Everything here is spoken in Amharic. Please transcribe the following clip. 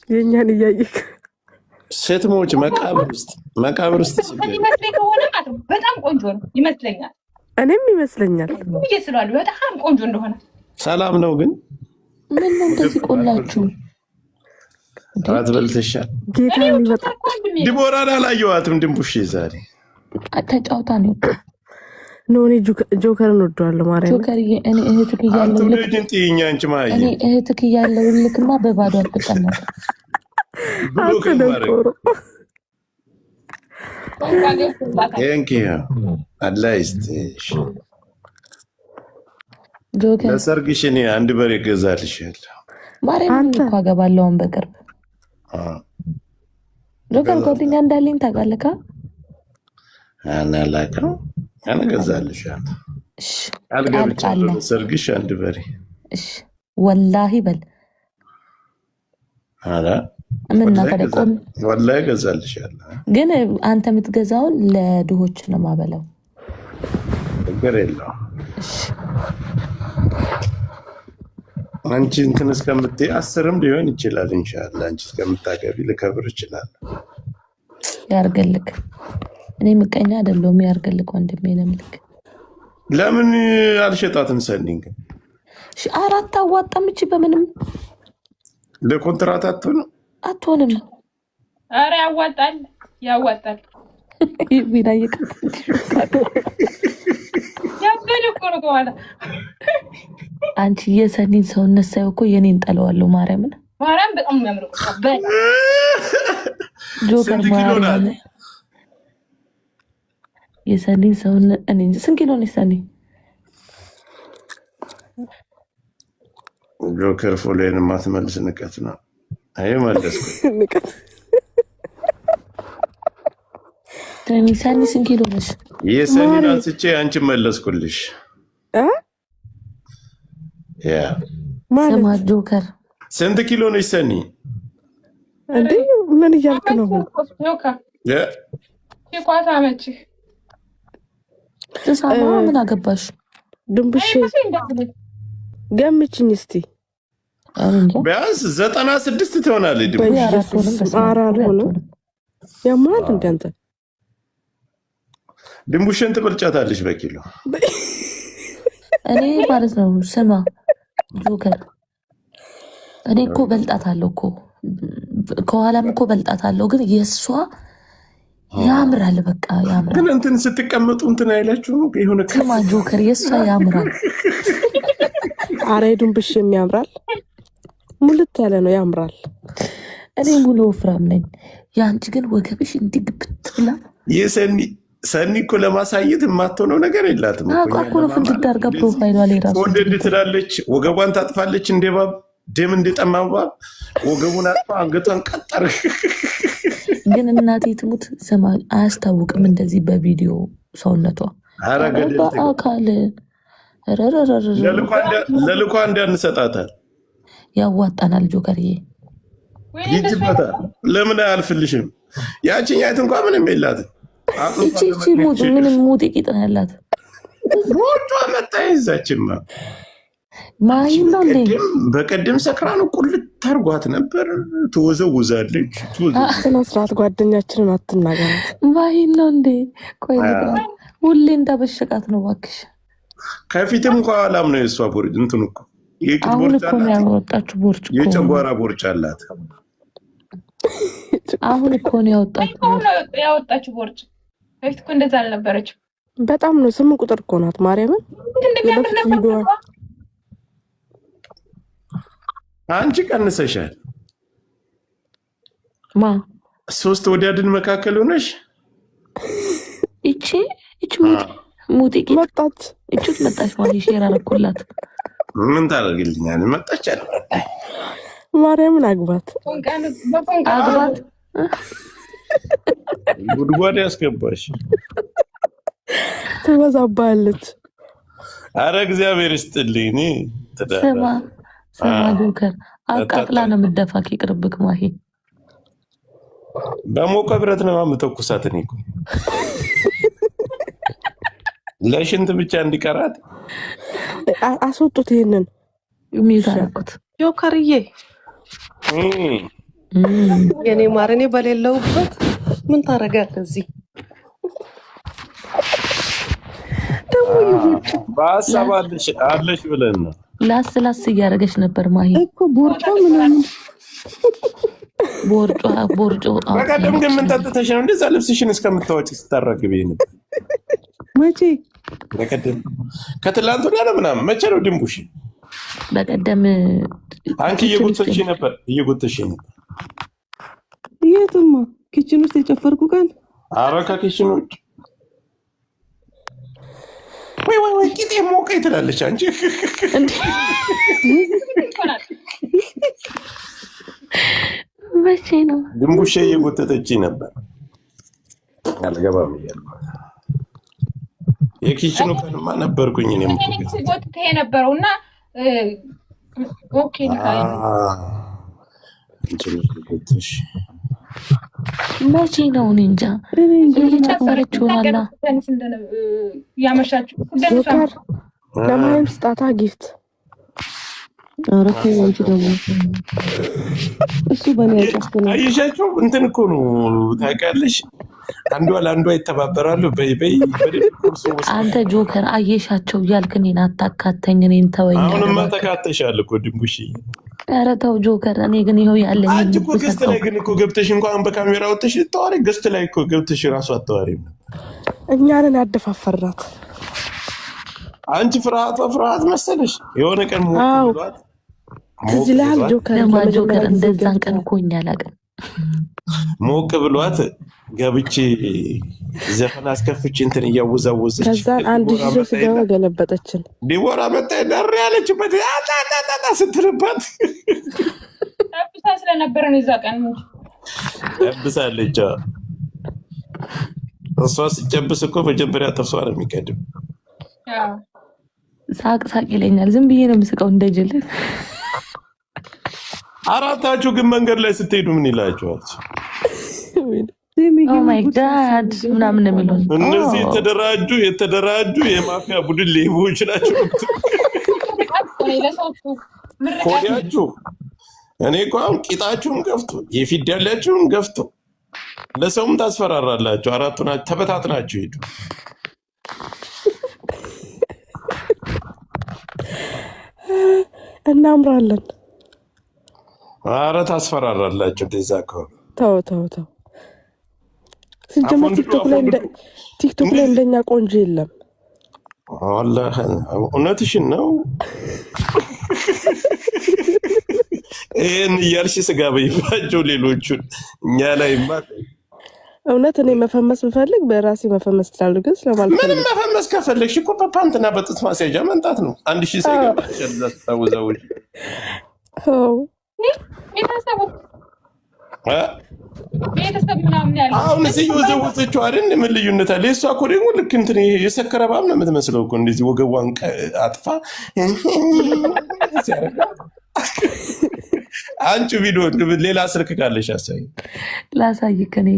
የኛን እያየክ ሴትሞች መቃብር ውስጥ ይመስለኝ ከሆነ ማለት ነው በጣም ቆንጆ ነው ይመስለኛል። እኔም ይመስለኛል ብዬ ስላሉ በጣም ቆንጆ እንደሆነ። ሰላም ነው ግን ምን ነው እንደዚህ ቆላችሁ? ራት በልተሻል? ጌታ ይመጣ። ዲቦራን አላየኋትም። ድንቡሽ ዛሬ ተጫውታ ነው። እኔ ጆከርን ወደዋለሁ። ማርያም ጆከር እኔ እህትክ እያለሁ እኔ እህትክ እያለሁ ልክማ በባዶ አትቀመጥ። ጆከር ለሰርግሽ እኔ አንድ በሬ እገዛልሻለሁ። ማርያም እኮ አገባለሁ አሁን በቅርብ። ጆከር ጓደኛ እንዳለኝ ታውቃለህ? አናላቀው እገዛልሻለሁ። እሺ አልገብቻለሁ። ለሰርግሽ አንድ በሬ። እሺ ወላሂ በል። አላ ምን ናፈቀም? ወላሂ እገዛልሻለሁ። ግን አንተ የምትገዛውን ለድሆች ነው ማበላው። ነገር የለውም። እሺ አንቺ እንትን እስከምትይ 10ም ሊሆን ይችላል። ኢንሻአላህ አንቺ እስከምታገቢ ልከብር ይችላል። ያርገልክ። እኔ ምቀኛ አይደለሁም። ያርገልክ ወንድሜ ነው ምልክ። ለምን አልሸጣትም? ሰኒን ግን እሺ አራት አዋጣም። እቺ በምንም ለኮንትራት አትሆንም። አረ ያዋጣል። ይቢና ይቀጥ ያበደ እኮ ነው ከኋላ። አንቺ የሰኒን ሰውነት ሳይው እኮ የኔን ጠለዋለሁ። ማርያም በጣም የሚያምር ጆከር ማርያም የሰኒን ሰውነት እኔ ስንት ኪሎ ነው ሰኒ? ጆከር ፎሎዬን ማትመልስ ንቀት ነው። አይ መለስኩ ንቀት። ሰኒ ስንት ኪሎ ነሽ? የሰኒን አንስቼ አንቺ መለስኩልሽ። ያ ስማ ጆከር ስንት ኪሎ ነሽ ሰኒ? እንዴ ምን እያልክ ነው? ጆከር ኳታ መች ተሳማ ምን አገባሽ? ድንብሽ ገምችኝ እስቲ። ቢያንስ 96 ትሆናለች። ድንብሽ አራል ሆነ ያማል እንደ ድንቡሽን ትበልጫታለሽ በኪሎ። እኔ ማለት ነው። ስማ ጆከር እኔ እኮ በልጣታለሁ እኮ ከኋላም እኮ በልጣታለሁ። ግን የእሷ ያምራል። በቃ ያምራል። ግን እንትን ስትቀመጡ እንትን አይላችሁም? የሆነ ስማ ጆከር የእሷ ያምራል። አረ ድንብሽ የሚያምራል። ሙልት ያለ ነው ያምራል። እኔ ሙሉ ወፍራም ነኝ። ያንቺ ግን ወገብሽ እንዲግብት ብላ ሰኒ እኮ ለማሳየት የማትሆነው ነገር የላትም። አቋቁ ነው ፍንድድ አድርጋ ፕሮፋይሏ ላይ ራሱ ወደድ ትላለች። ወገቧን ታጥፋለች። እንደባብ ደም እንደጠማባ ወገቡን አጥፋ አንገቷን ቀጠር። ግን እናቴ ትሙት ስማ አያስታውቅም እንደዚህ በቪዲዮ ሰውነቷ በአካል ለልኳ እንዳንሰጣታል። ያዋጣናል ጆከርዬ ይጅበታል። ለምን አያልፍልሽም? ያቺኛይት እንኳን ምንም የላትም። እቺ ምንም ሙጤ ቂጥ ነው ያላት። ሞቷ መጣ ይዛችማ ማይም ነው እንዴ? በቀደም ሰክራን ቁልት ታርጓት ነበር። ትወዘውዛለች። ስነ ስርዓት ጓደኛችንን አትናገራት። ማይም ነው እንዴ? ቆይ ሁሌ እንዳበሸቃት ነው እባክሽ። ከፊትም ከኋላም ነው የእሷ ቦርጭ። እንትን እኮ አሁን እኮ ነው ያወጣችሁ ቦርጭ እኮ የጨጓራ ቦርጭ አላት። አሁን እኮ ነው ያወጣችሁ ቦርጭ። ከፊት እኮ እንደዛ አልነበረችም። በጣም ነው 8 ቁጥር እኮ ናት። ማርያምን አንቺ ቀንሰሻል። ማ 3 ወዲያድን መካከል ሆነሽ እቺ ሙጤ መጣች። እቺት መጣች ማለት ሼር አደረኩላት። ምን ታደርግልኛል? መጣች አለ ማርያምን አግባት ጉድጓድ ያስገባሽ ትበዛባለች። አረ እግዚአብሔር ይስጥልኝ። ስማ ጆከር አቃጥላ ነው የምትደፋክ። ይቅርብክ ማሂ። በሞቀ ብረት ነው የምተኩሳት። እኔ እኮ ለሽንት ብቻ እንዲቀራት አስወጡት። ይሄንን የሚታረቁት ጆከርዬ የኔ ማር እኔ በሌለውበት ምን ታደርጋለህ እዚህ? በሀሳብ አለሽ ብለን ነው ላስ እያደረገች ነበር ማሂ እኮ ቦርጫ ምናምን ቦርጮ በቀደም ግን ምን ጠጥተሽ ነው እንደዛ ልብስሽን እስከምታወጪ ስታረግቢ ነው? መቼ? በቀደም ከትላንት ወዲያ ነው ምናምን መቼ ነው ድንቡሽ? በቀደም አንቺ እየጎተሽ ነበር። የትማ ኪችን ውስጥ የጨፈርኩ ቀን ኧረ ከኪችን ውጭ ወይ ቂጤ ሞቀኝ ትላለች አንቺ። መቼ ነው ድንቡሽ እየጎተተች ነበር? አልገባም እያልኳት የኪችኑ ቀንማ ነበርኩኝ እኔም ጎትተ የነበረው እና ኦኬ መቼ ነው? እኔ እንጃ እየጨፈረች ሆናላ ያመሻችሁ ጆከር ለማይም ስጣታ ጊፍት አረፈ ወንጭ ደግሞ እሱ በኔ ያጫስተና አይሻችሁ እንትን እኮ ነው ታውቂያለሽ። አንዷ ለአንዷ ይተባበራሉ። በይ አንተ ጆከር አየሻቸው እያልክ እኔን አታካተኝ። እኔን ተወኝ። አሁንማ ተካተሻል እኮ ድንቡሽ። ኧረ ተው ጆከር። እኔ ግን ይኸው ያለኝ አንቺ እኮ ገስት ላይ ግን እኮ ገብተሽ እንኳን በካሜራ ወጥተሽ ልታወሪ ገስት ላይ እኮ ገብተሽ ራሱ አታወሪም። እኛንን ያደፋፈራት አንቺ ፍርሃት መሰለሽ። የሆነ ቀን ሞት ትዝ ይልሃል ጆከር? ጆከር እንደዛን ቀን እኮ እኛ አላውቅም። ሞቅ ብሏት ገብቼ ዘፈን አስከፍቼ እንትን እያወዛወዘች ከዛን አንድ ሺህ ስገባ ገለበጠችን። ዲቦራ መጣ ደር ያለችበት አጣጣጣ ስትልባት አብሳ ስለነበረ ነው እዛ ቀን አብሳለች። እሷ ሲጨብስ እኮ መጀመሪያ ጥርሷ ነው የሚቀድም። ሳቅ ይለኛል። ዝም ብዬ ነው የምስቀው እንደጅል። አራታችሁ ግን መንገድ ላይ ስትሄዱ ምን ይላችኋል? ኦ ማይ ጋድ ምናምን የሚሉን እነዚህ የተደራጁ የማፊያ ቡድን ሌቦች ናቸው። ኮዲያችሁ እኔ እኮ አሁን ቂጣችሁን ገፍቶ የፊት ያላችሁን ገፍቶ ለሰውም ታስፈራራላችሁ። አራቱ ናችሁ ተበታትናችሁ ሄዱ። እናምራለን። ኧረ ታስፈራራላችሁ። እንደዛ ከሆነ ተው ሲጀመር ቲክቶክ ላይ እንደኛ ቆንጆ የለም። ወላሂ እውነትሽን ነው። ይሄን እያልሽ ስጋ በይባቸው ሌሎቹን እኛ ላይ እውነት እኔ መፈመስ ብፈልግ በራሴ መፈመስ ትላሉ። ግን ስለማልፈልግ ምንም መፈመስ ከፈለግሽ እኮ በፓንትና በጥጥ ማስያዣ መንጣት ነው። 1000 ሳይገባ ታውዛውጂ አሁን እዚህ ወዘወዘችው አይደል? ምን ልዩነት አለ? እሷ እኮ ደግሞ ልክ እንትን የሰከረ ባም ነው የምትመስለው እኮ እንደዚህ ወገቧን አጥፋ አንቺ ቪዲዮ ሌላ ስልክ ካለሽ አሳይ። ላሳይክ እኔ